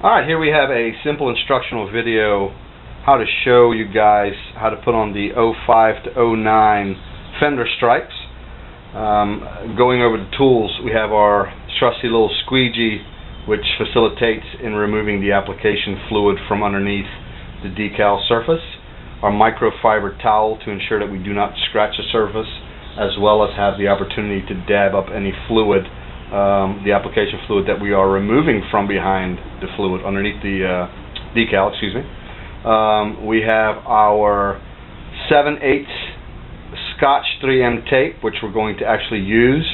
Alright, here we have a simple instructional video how to show you guys how to put on the 05 to 09 Fender stripes. Going over the tools, we have our trusty little squeegee, which facilitates in removing the application fluid from underneath the decal surface, our microfiber towel to ensure that we do not scratch the surface, as well as have the opportunity to dab up any fluid, the application fluid that we are removing from behind the fluid underneath the decal. We have our 7/8 Scotch 3M tape, which we're going to actually use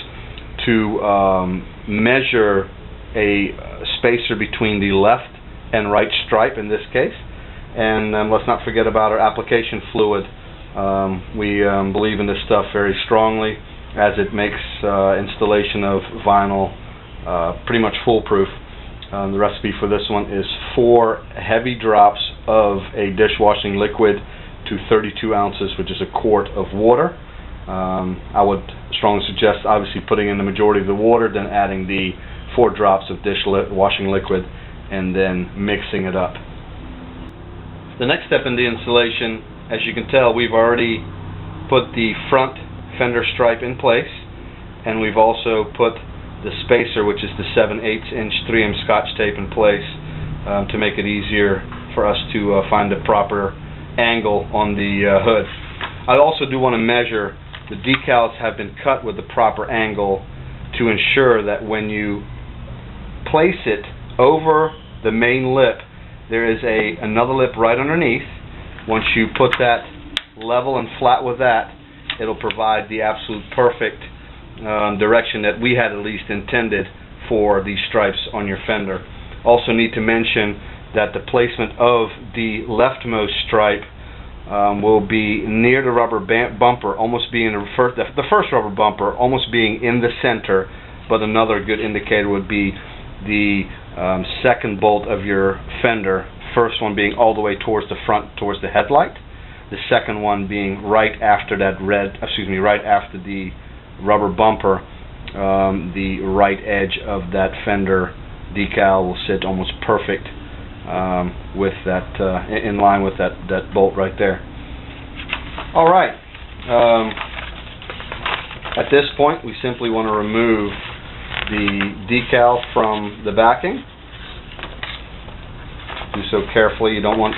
to measure a spacer between the left and right stripe in this case. And let's not forget about our application fluid. We believe in this stuff very strongly, as it makes installation of vinyl pretty much foolproof. The recipe for this one is 4 heavy drops of a dishwashing liquid to 32 ounces, which is a quart of water. I would strongly suggest obviously putting in the majority of the water, then adding the 4 drops of dishwashing liquid, and then mixing it up. The next step in the installation, as you can tell, we've already put the front fender stripe in place, and we've also put the spacer, which is the 7/8 inch 3M Scotch tape, in place to make it easier for us to find the proper angle on the hood. I also do want to measure the decals have been cut with the proper angle to ensure that when you place it over the main lip, there is another lip right underneath. Once you put that level and flat with that, it'll provide the absolute perfect direction that we had at least intended for these stripes on your Fender. Also need to mention that the placement of the leftmost stripe will be near the rubber bumper, almost being the first rubber bumper almost being in the center, but another good indicator would be the second bolt of your Fender, first one being all the way towards the front, towards the headlight, the second one being right after that right after the rubber bumper. The right edge of that Fender decal will sit almost perfect with that in line with that bolt right there. All right. At this point, we simply want to remove the decal from the backing. Do so carefully. You don't want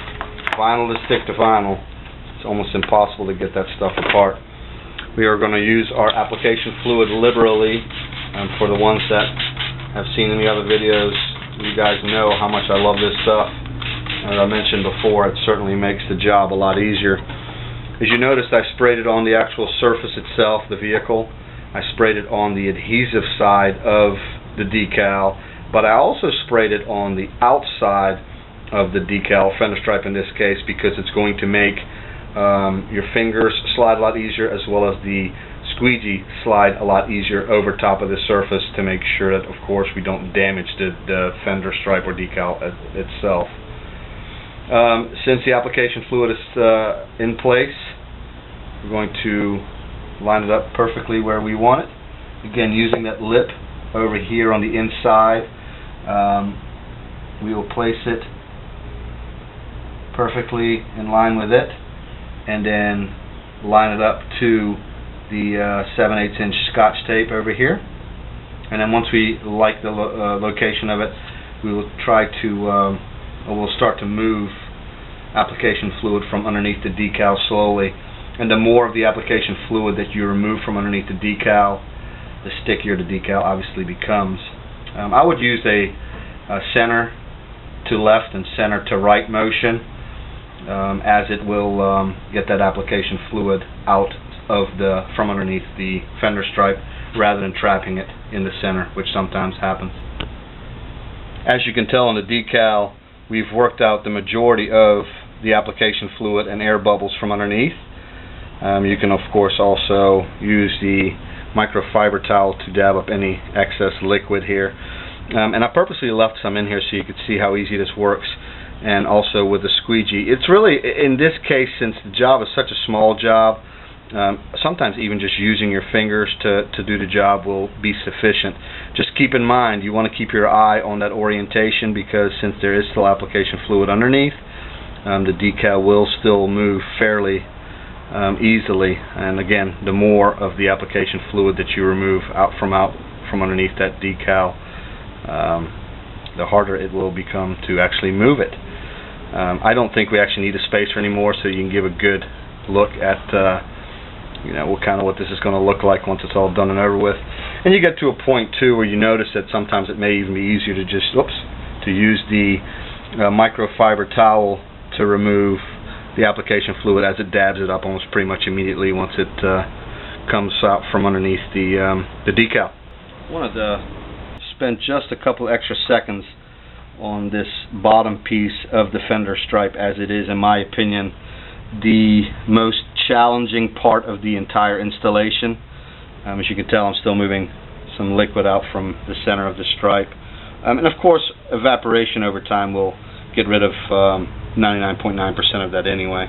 vinyl to stick to vinyl. It's almost impossible to get that stuff apart. We are going to use our application fluid liberally. For the ones that have seen any other videos, you guys know how much I love this stuff. As I mentioned before, it certainly makes the job a lot easier. As you noticed, I sprayed it on the actual surface itself, the vehicle. I sprayed it on the adhesive side of the decal, but I also sprayed it on the outside of the decal, fender stripe in this case, because it's going to make your fingers slide a lot easier, as well as the squeegee slide a lot easier over top of the surface, to make sure that, of course, we don't damage the fender stripe or decal itself. Since the application fluid is in place, we're going to line it up perfectly where we want it. Again, using that lip over here on the inside, we will place it perfectly in line with it, and then line it up to the 7/8 inch Scotch tape over here. And then once we like the location of it, we will try to we'll start to move application fluid from underneath the decal slowly. And the more of the application fluid that you remove from underneath the decal, the stickier the decal obviously becomes. I would use a center to left and center to right motion, as it will get that application fluid out of from underneath the fender stripe, rather than trapping it in the center, which sometimes happens. As you can tell on the decal, we've worked out the majority of the application fluid and air bubbles from underneath. You can of course also use the microfiber towel to dab up any excess liquid here. And I purposely left some in here so you could see how easy this works. And also with the squeegee, it's really, in this case, since the job is such a small job, Sometimes even just using your fingers to do the job will be sufficient. Just keep in mind you want to keep your eye on that orientation, because since there is still application fluid underneath, the decal will still move fairly easily. And again, the more of the application fluid that you remove out from underneath that decal, the harder it will become to actually move it. I don't think we actually need a spacer anymore, so you can give a good look at what this is going to look like once it's all done and over with. And you get to a point too where you notice that sometimes it may even be easier to just use the microfiber towel to remove the application fluid, as it dabs it up almost pretty much immediately once it comes out from underneath the decal. I wanted to spend just a couple extra seconds on this bottom piece of the Fender stripe, as it is, in my opinion, the most challenging part of the entire installation. As you can tell, I'm still moving some liquid out from the center of the stripe, and of course evaporation over time will get rid of 99.9% of that anyway.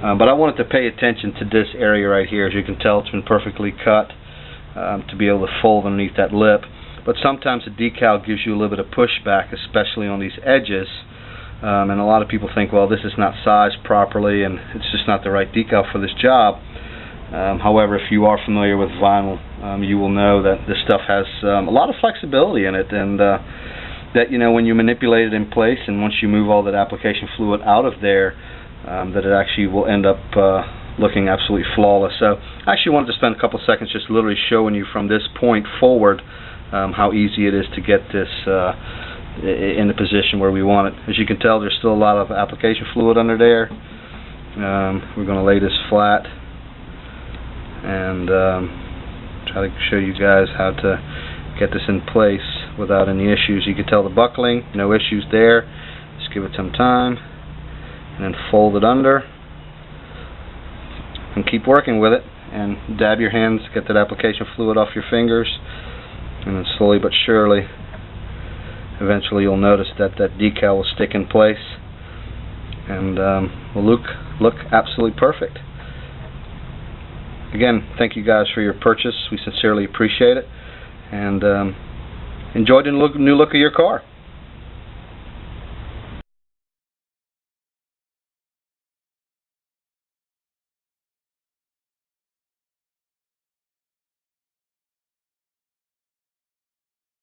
But I wanted to pay attention to this area right here. As you can tell, it's been perfectly cut to be able to fold underneath that lip. But sometimes the decal gives you a little bit of pushback, especially on these edges. And a lot of people think, well, this is not sized properly and it's just not the right decal for this job. However, if you are familiar with vinyl, you will know that this stuff has a lot of flexibility in it, and that when you manipulate it in place and once you move all that application fluid out of there, that it actually will end up looking absolutely flawless. So I actually wanted to spend a couple seconds just literally showing you from this point forward how easy it is to get this in the position where we want it. As you can tell, there's still a lot of application fluid under there. We're going to lay this flat and try to show you guys how to get this in place without any issues. You can tell the buckling, no issues there. Just give it some time and then fold it under and keep working with it, and dab your hands, get that application fluid off your fingers, and then slowly but surely eventually you'll notice that that decal will stick in place and will look absolutely perfect. Again, thank you guys for your purchase. We sincerely appreciate it, and enjoy the new look of your car.